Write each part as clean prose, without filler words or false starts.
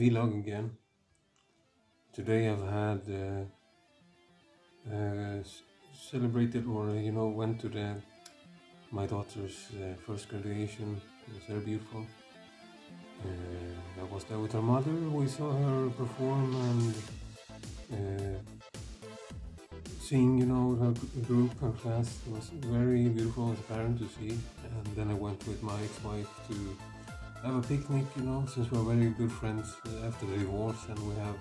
vlog again. Today I've had celebrated, or went to my daughter's first graduation. It was very beautiful. I was there with her mother. We saw her perform and seeing her group, her class. It was very beautiful as a parent to see. And then I went with my ex-wife to have a picnic, since we're very good friends after the divorce, and we have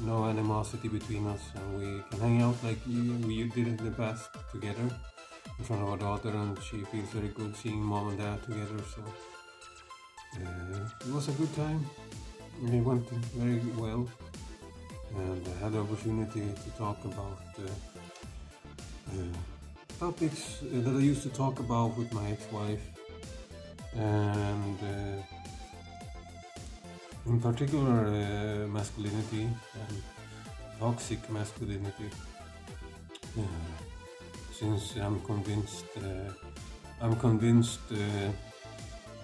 no animosity between us, and we can hang out like we did in the past together in front of our daughter, and she feels very good seeing mom and dad together. So it was a good time. It went very well, and I had the opportunity to talk about topics that I used to talk about with my ex-wife, and in particular masculinity and toxic masculinity, since I'm convinced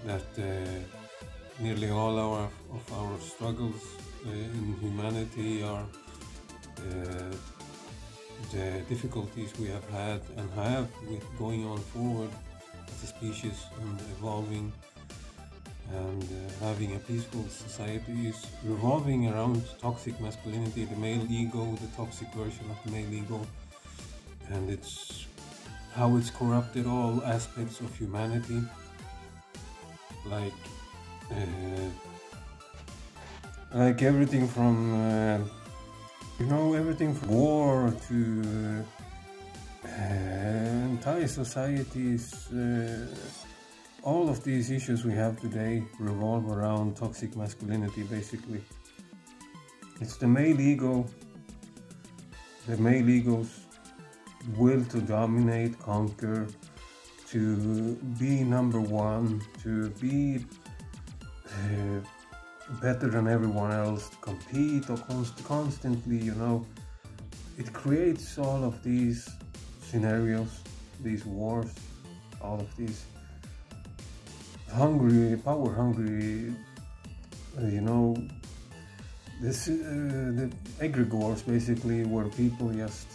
that nearly all of our struggles in humanity are the difficulties we have had and have with going on forward as a species and evolving and having a peaceful society is revolving around toxic masculinity, the male ego, the toxic version of the male ego, and it's how it's corrupted all aspects of humanity, like everything from everything from war to entire societies. All of these issues we have today revolve around toxic masculinity, basically. It's the male ego, the male ego's will to dominate, conquer, to be number one, to be better than everyone else, to compete or constantly, it creates all of these scenarios, these wars, all of these power hungry, the egregores, basically, where people just,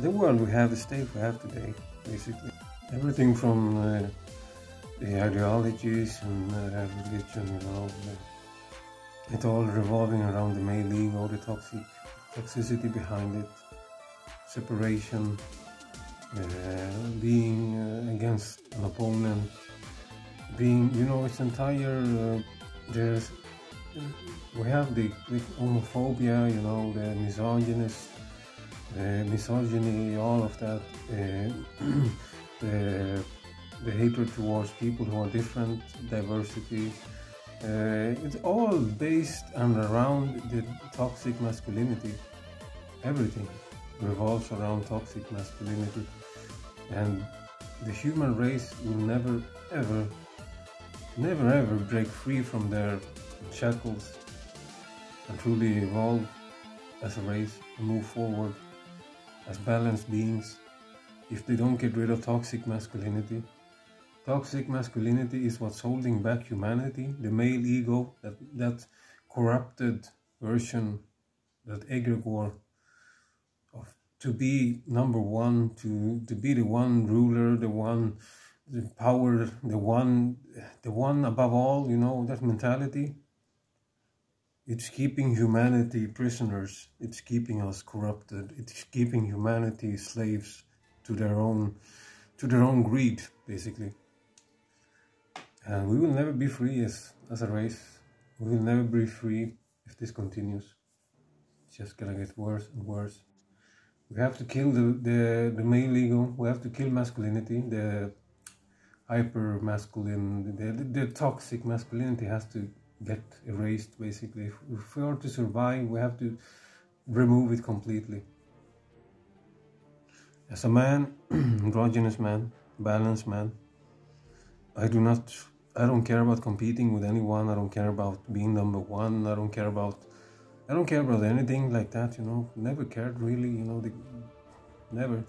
the world we have, the state we have today, basically. Everything from the ideologies and religion, it's all revolving around the male ego, the toxicity behind it, separation, being against an opponent, being, it's entire, we have the homophobia, the misogyny, all of that, the hatred towards people who are different, diversity. It's all based and around the toxic masculinity. Everything revolves around toxic masculinity, and the human race will never ever break free from their shackles and truly evolve as a race and move forward as balanced beings if they don't get rid of toxic masculinity. Toxic masculinity is what's holding back humanity, the male ego, that corrupted version, that egregore of to be number one, to be the one ruler, the power, the one above all, that mentality. It's keeping humanity prisoners, it's keeping us corrupted, it's keeping humanity slaves to their own greed, basically. And we will never be free as a race. We will never be free if this continues. It's just gonna get worse and worse. We have to kill the male ego. We have to kill masculinity. The hyper masculine, the toxic masculinity has to get erased, basically. If we are to survive, we have to remove it completely. As a man, androgynous man, balanced man, I don't care about competing with anyone. I don't care about being number one. I don't care about anything like that, Never cared, really, never.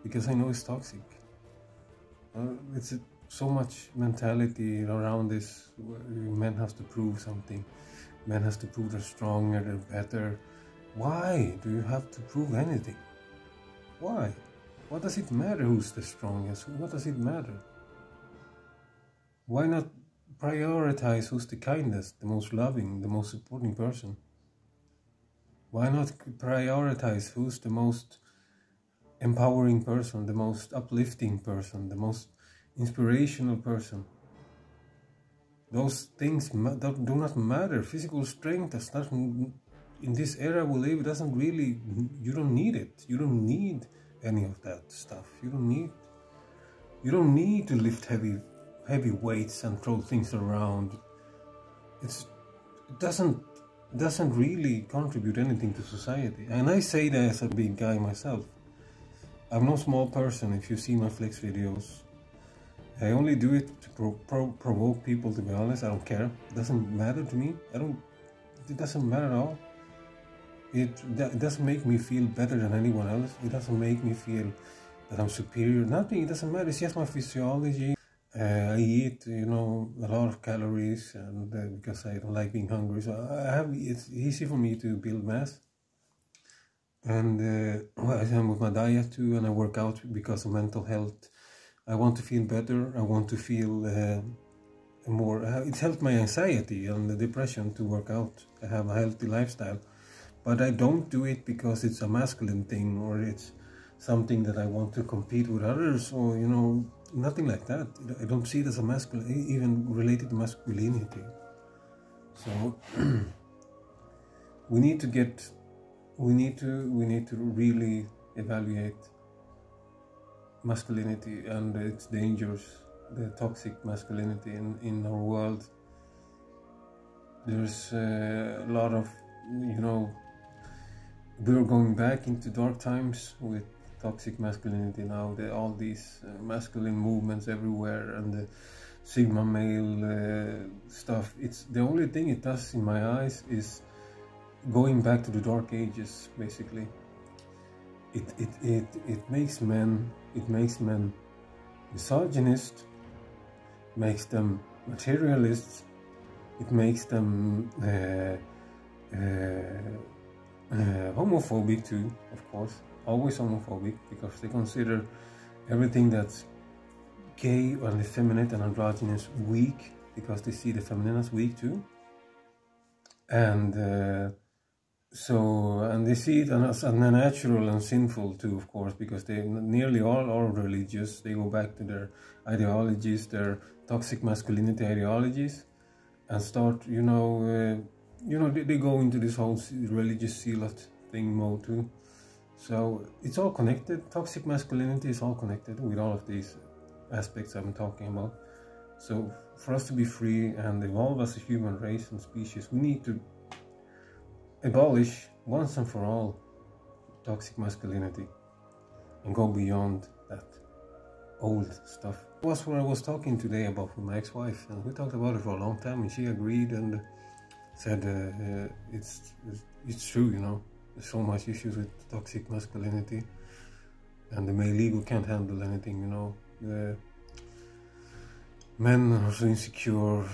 Because I know it's toxic. so much mentality around this. Men have to prove something. Men have to prove they're stronger, they're better. Why do you have to prove anything? Why? What does it matter who's the strongest? What does it matter? Why not prioritize who's the kindest, the most loving, the most supporting person? Why not prioritize who's the most empowering person, the most uplifting person, the most inspirational person? Those things do not matter. Physical strength does not, in this era we live, doesn't really, you don't need it. You don't need any of that stuff. You don't need to lift heavy weights and throw things around. It doesn't really contribute anything to society. And I say that as a big guy myself. I'm no small person. If you see my flex videos, I only do it to provoke people, to be honest. I don't care. It doesn't matter to me. It doesn't matter at all. It doesn't make me feel better than anyone else. It doesn't make me feel that I'm superior. Nothing. It doesn't matter. It's just my physiology. I eat, a lot of calories, and because I don't like being hungry, so it's easy for me to build mass. And I'm with my diet too, and I work out because of mental health. I want to feel better. I want to feel more. It helped my anxiety and the depression to work out. I have a healthy lifestyle, but I don't do it because it's a masculine thing or it's something that I want to compete with others, or nothing like that. I don't see it as a masculine, even related to masculinity. So we need to really evaluate masculinity and its dangers, the toxic masculinity in our world. There's a lot of, we're going back into dark times with toxic masculinity now. All these masculine movements everywhere, and the Sigma male stuff. It's the only thing it does in my eyes is going back to the dark ages, basically. It makes men misogynist, makes them materialists, it makes them homophobic too, of course, always homophobic, because they consider everything that's gay and effeminate and androgynous weak, because they see the feminine as weak too. And and they see it as unnatural and sinful too, of course, because they nearly all are religious. They go back to their ideologies, their toxic masculinity ideologies, and start, they go into this whole religious zealot thing mode too. So it's all connected. Toxic masculinity is all connected with all of these aspects I'm talking about. So for us to be free and evolve as a human race and species, we need to abolish once and for all toxic masculinity and go beyond that old stuff. That's what I was talking today about with my ex-wife, and we talked about it for a long time, and she agreed and said it's true, there's so much issues with toxic masculinity, and the male ego can't handle anything, the men are so insecure,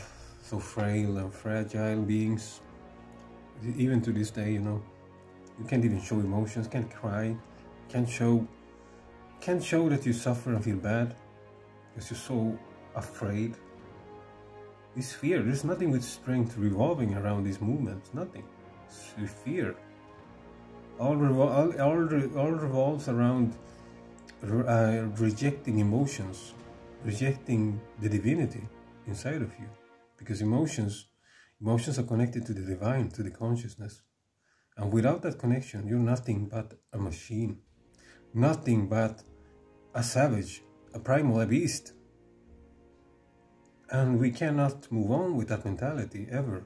so frail and fragile beings. Even to this day, you can't even show emotions, can't cry, can't show that you suffer and feel bad because you're so afraid. This fear, there's nothing with strength revolving around these movements, nothing. It's with fear. All revolves around rejecting emotions, rejecting the divinity inside of you, because emotions are connected to the divine, to the consciousness. And without that connection, you're nothing but a machine. Nothing but a savage, a primal, a beast. And we cannot move on with that mentality, ever.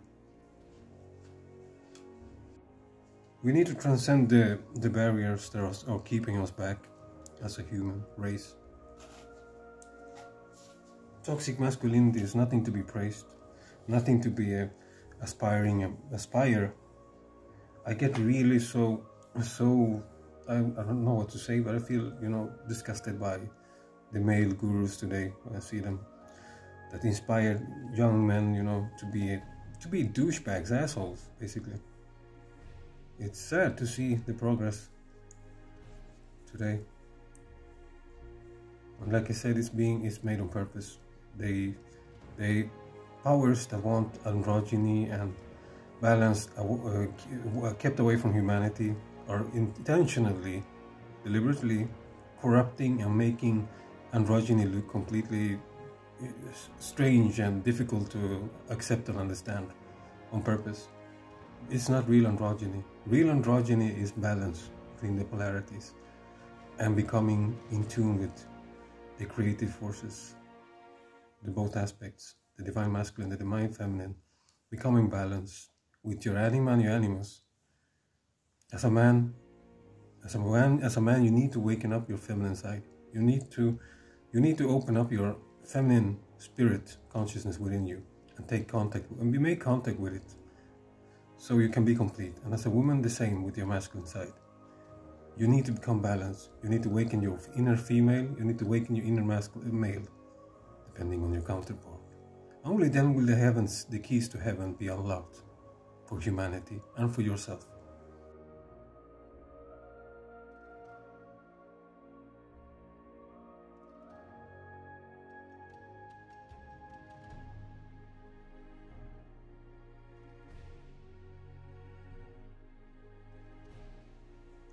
We need to transcend the barriers that are keeping us back as a human race. Toxic masculinity is nothing to be praised. Nothing to be aspire. I get really so I don't know what to say, but I feel disgusted by the male gurus today when I see them. that inspired young men, you know, to be douchebags, assholes, basically. It's sad to see the progress today. And like I said, it's made on purpose. They powers that want androgyny and balance kept away from humanity are intentionally, deliberately corrupting and making androgyny look completely strange and difficult to accept and understand on purpose. It's not real androgyny. Real androgyny is balance between the polarities and becoming in tune with the creative forces, the both aspects, the divine masculine, the divine feminine, becoming balanced with your anima and your animus. As a man, you need to waken up your feminine side. You need to open up your feminine spirit consciousness within you and take contact and make contact with it, so you can be complete. And as a woman, the same with your masculine side. You need to become balanced. You need to awaken your inner female. You need to awaken your inner masculine male, depending on your counterpart. Only then will the keys to heaven be unlocked for humanity and for yourself.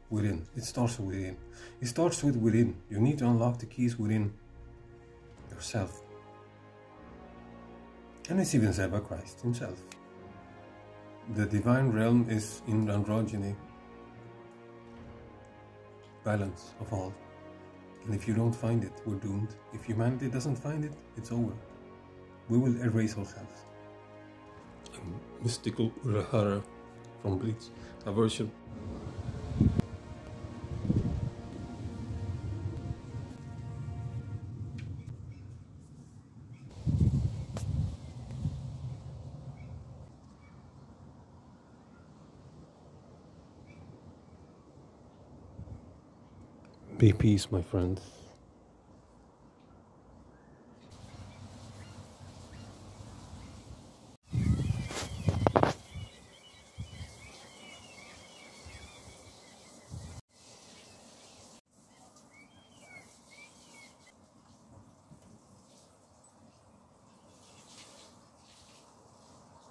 Within. It starts within. It starts with within. You need to unlock the keys within yourself. And it's even said by Christ himself. The divine realm is in androgyny. Balance of all. And if you don't find it, we're doomed. If humanity doesn't find it, it's over. We will erase ourselves. Mystical Urahara from Bleach. A version. Be peace, my friends.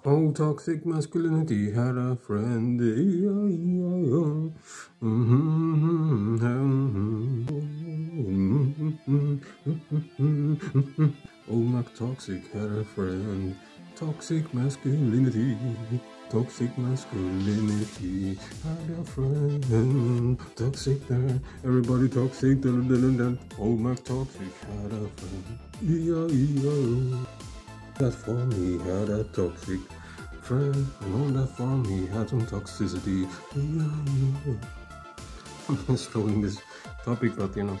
Oh, toxic masculinity had a friend. Oh, my toxic had a friend. Toxic masculinity. Toxic masculinity had a friend. Toxic there. Everybody toxic. Oh, my toxic had a friend. That for me had a toxic friend. I know that for me had some toxicity. I'm strolling this topic, but you know,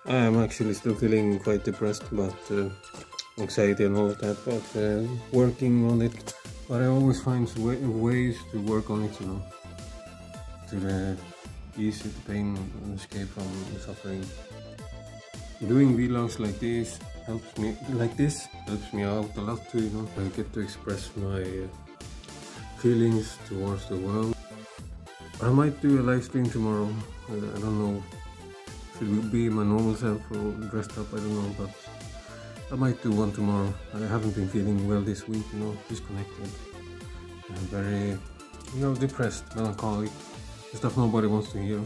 I am actually still feeling quite depressed about anxiety and all of that, but working on it. But I always find ways to work on it, you know, to ease the pain and escape from the suffering. Doing vlogs like this helps me out a lot too, you know. I get to express my feelings towards the world. I might do a live stream tomorrow. I don't know if it will be my normal self or dressed up, I don't know, but I might do one tomorrow. I haven't been feeling well this week, you know, disconnected. I'm very, you know, depressed, melancholic, stuff nobody wants to hear.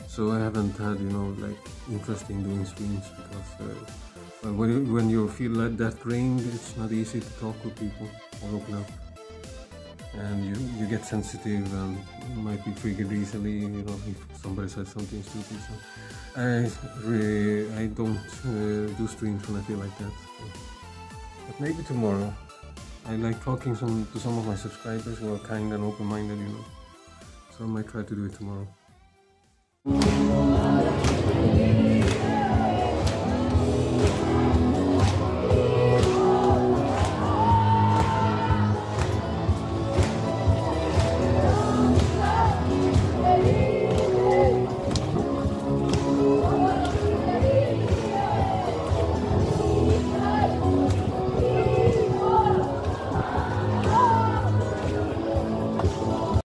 So I haven't had, you know, like interest in doing streams because when you feel like that drained, it's not easy to talk with people or open up, and you get sensitive and you might be triggered easily, you know, if somebody says something stupid. So I don't do streams when I feel like that. So. But maybe tomorrow. I like talking to some of my subscribers who are kind and open-minded, you know. So I might try to do it tomorrow.